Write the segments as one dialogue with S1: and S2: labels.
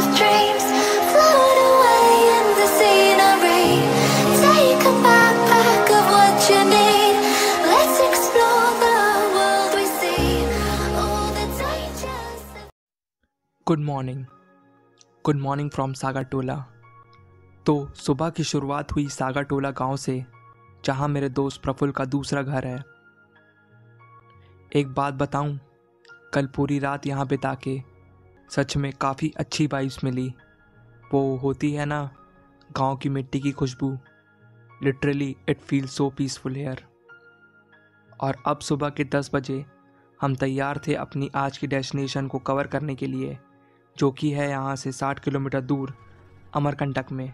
S1: of dreams float away in the scenery. Take a backpack of what you need. Let's explore the world we see. All the dangers.
S2: Good morning from Saga Tola. तो सुबह की शुरुआत हुई saga टोला गांव से, जहां मेरे दोस्त प्रफुल्ल का दूसरा घर है। एक बात बताऊं, कल पूरी रात यहाँ बिता के सच में काफ़ी अच्छी वाइब्स मिली। वो होती है ना गांव की मिट्टी की खुशबू। Literally it feels so peaceful here. और अब सुबह के 10 बजे हम तैयार थे अपनी आज की डेस्टिनेशन को कवर करने के लिए, जो कि है यहाँ से 60 किलोमीटर दूर अमरकंटक में।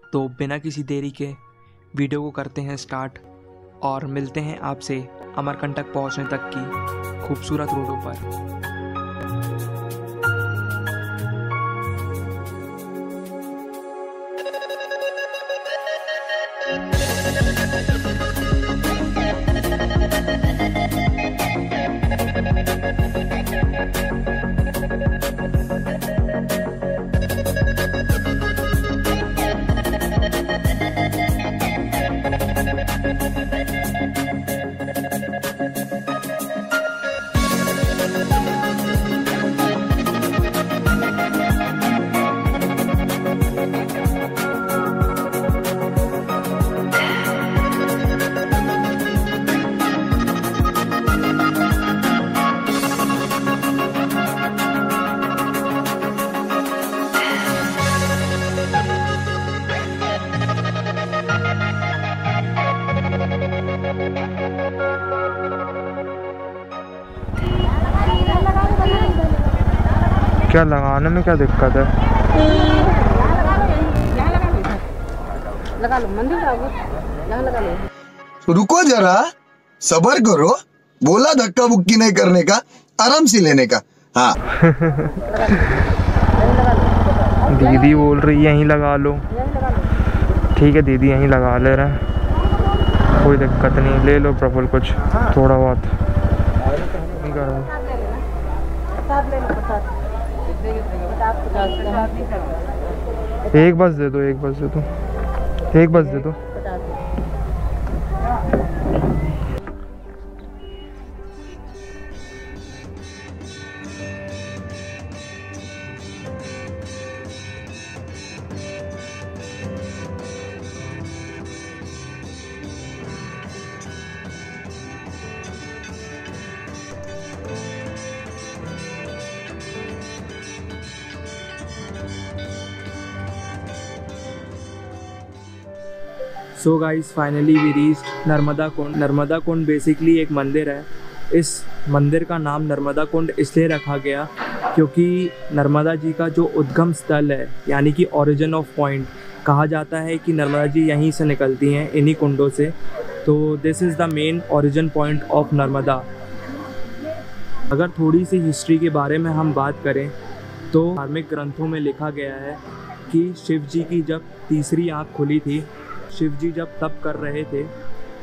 S2: तो बिना किसी देरी के वीडियो को करते हैं स्टार्ट और मिलते हैं आपसे अमरकंटक पहुँचने तक की खूबसूरत रोडों पर।
S3: क्या लगाने में क्या दिक्कत है?
S4: लगा लो मंदिर लगा लो।
S5: रुको जरा, सब्र करो। बोला धक्का बुक्की नहीं करने का, आराम से लेने का। हाँ
S3: दीदी बोल रही है यहीं लगा लो। ठीक है दीदी यहीं लगा ले रहे हैं, कोई दिक्कत नहीं। ले लो प्रफुल्ल कुछ थोड़ा बहुत नहीं करो। एक बस दे दो, एक बस दे दो, एक बस दे दो।
S2: So guys finally we reached Narmada Kund. Narmada Kund basically एक मंदिर है। इस मंदिर का नाम नर्मदा कुंड इसलिए रखा गया क्योंकि नर्मदा जी का जो उद्गम स्थल है, यानी कि ओरिजिन ऑफ पॉइंट, कहा जाता है कि नर्मदा जी यहीं से निकलती हैं, इन्हीं कुंडों से। तो this is the main origin point of Narmada. अगर थोड़ी सी हिस्ट्री के बारे में हम बात करें तो धार्मिक ग्रंथों में लिखा गया है कि शिव जी की जब तीसरी आँख खुली थी, शिव जी जब तप कर रहे थे,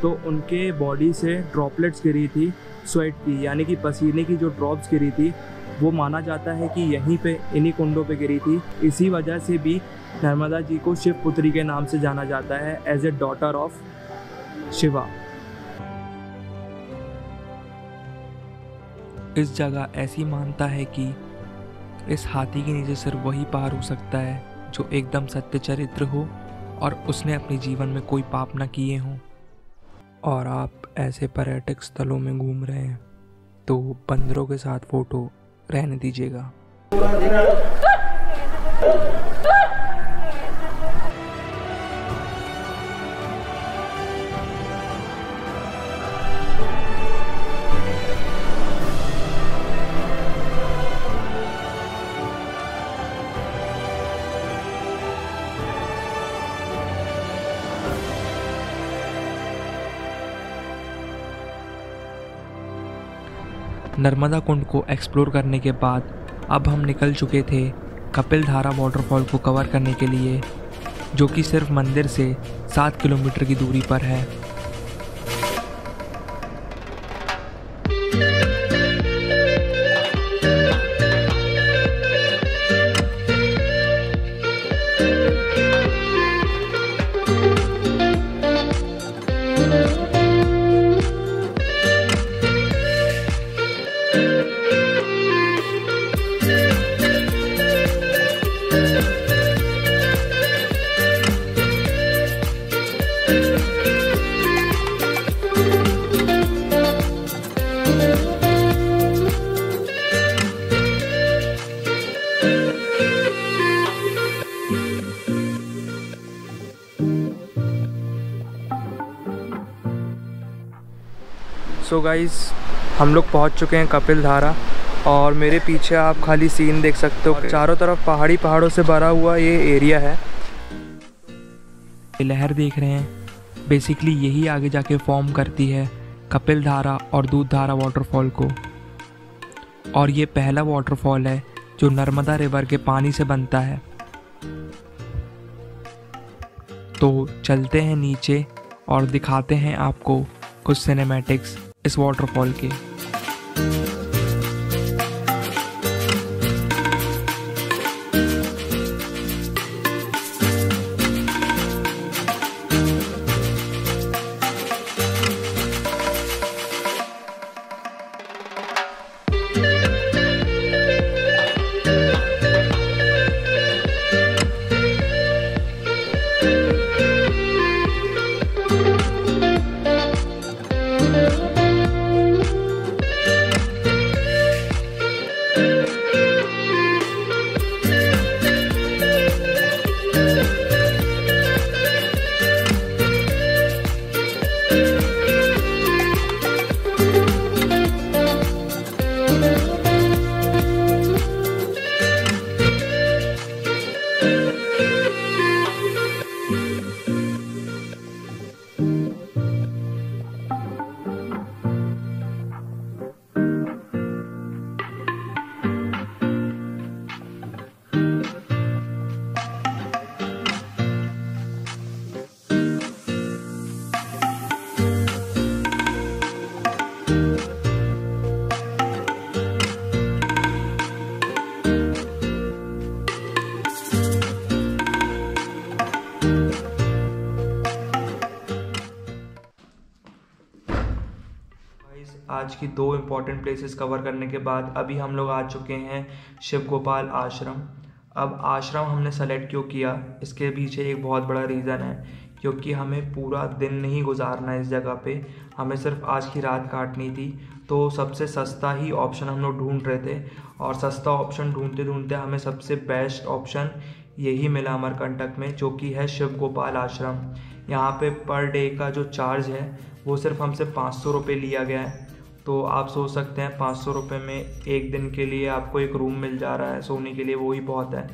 S2: तो उनके बॉडी से ड्रॉपलेट्स गिरी थी स्वेट की, यानी कि पसीने की जो ड्रॉप्स गिरी थी, वो माना जाता है कि यहीं पे इन्हीं कुंडों पे गिरी थी। इसी वजह से भी नर्मदा जी को शिव पुत्री के नाम से जाना जाता है, as a daughter of Shiva. इस जगह ऐसी मानता है कि इस हाथी के नीचे सिर्फ वही पार हो सकता है जो एकदम सत्य चरित्र हो और उसने अपने जीवन में कोई पाप न किए हों। और आप ऐसे पर्यटक स्थलों में घूम रहे हैं तो बंदरों के साथ फ़ोटो रहने दीजिएगा। नर्मदा कुंड को एक्सप्लोर करने के बाद अब हम निकल चुके थे कपिल धारा वाटरफॉल को कवर करने के लिए, जो कि सिर्फ मंदिर से 7 किलोमीटर की दूरी पर है। सो गाइस हम लोग पहुंच चुके हैं कपिल धारा और मेरे पीछे आप खाली सीन देख सकते हो। चारों तरफ पहाड़ों से भरा हुआ ये एरिया है। ये लहर देख रहे हैं, बेसिकली यही आगे जाके फॉर्म करती है कपिल धारा और दूध धारा वाटरफॉल को। और ये पहला वाटरफॉल है जो नर्मदा रिवर के पानी से बनता है। तो चलते हैं नीचे और दिखाते हैं आपको कुछ सिनेमैटिक्स इस वाटरफॉल के। आज की 2 इम्पॉर्टेंट प्लेसेस कवर करने के बाद अभी हम लोग आ चुके हैं शिव गोपाल आश्रम। अब आश्रम हमने सेलेक्ट क्यों किया, इसके पीछे एक बहुत बड़ा रीज़न है, क्योंकि हमें पूरा दिन नहीं गुजारना इस जगह पे, हमें सिर्फ आज की रात काटनी थी। तो सबसे सस्ता ही ऑप्शन हम लोग ढूंढ रहे थे और सस्ता ऑप्शन ढूंढते ढूंढते हमें सबसे बेस्ट ऑप्शन यही मिला अमरकंटक में, जो कि है शिव गोपाल आश्रम। यहाँ पे पर डे का जो चार्ज है वो सिर्फ हमसे 500 रुपये लिया गया है। तो आप सोच सकते हैं 500 रुपये में एक दिन के लिए आपको एक रूम मिल जा रहा है सोने के लिए, वो ही बहुत है।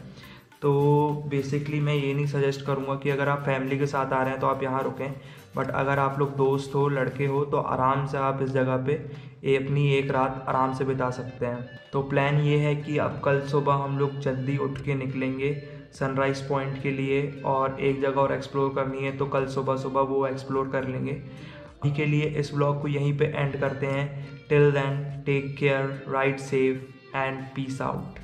S2: तो बेसिकली मैं ये नहीं सजेस्ट करूँगा कि अगर आप फैमिली के साथ आ रहे हैं तो आप यहाँ रुकें, बट अगर आप लोग दोस्त हो, लड़के हो, तो आराम से आप इस जगह पे अपनी एक रात आराम से बिता सकते हैं। तो प्लान ये है कि अब कल सुबह हम लोग जल्दी उठ के निकलेंगे सनराइज़ पॉइंट के लिए, और एक जगह और एक्सप्लोर करनी है तो कल सुबह वो एक्सप्लोर कर लेंगे। अभी के लिए इस ब्लॉग को यहीं पे एंड करते हैं। Till then take care, ride safe and peace out.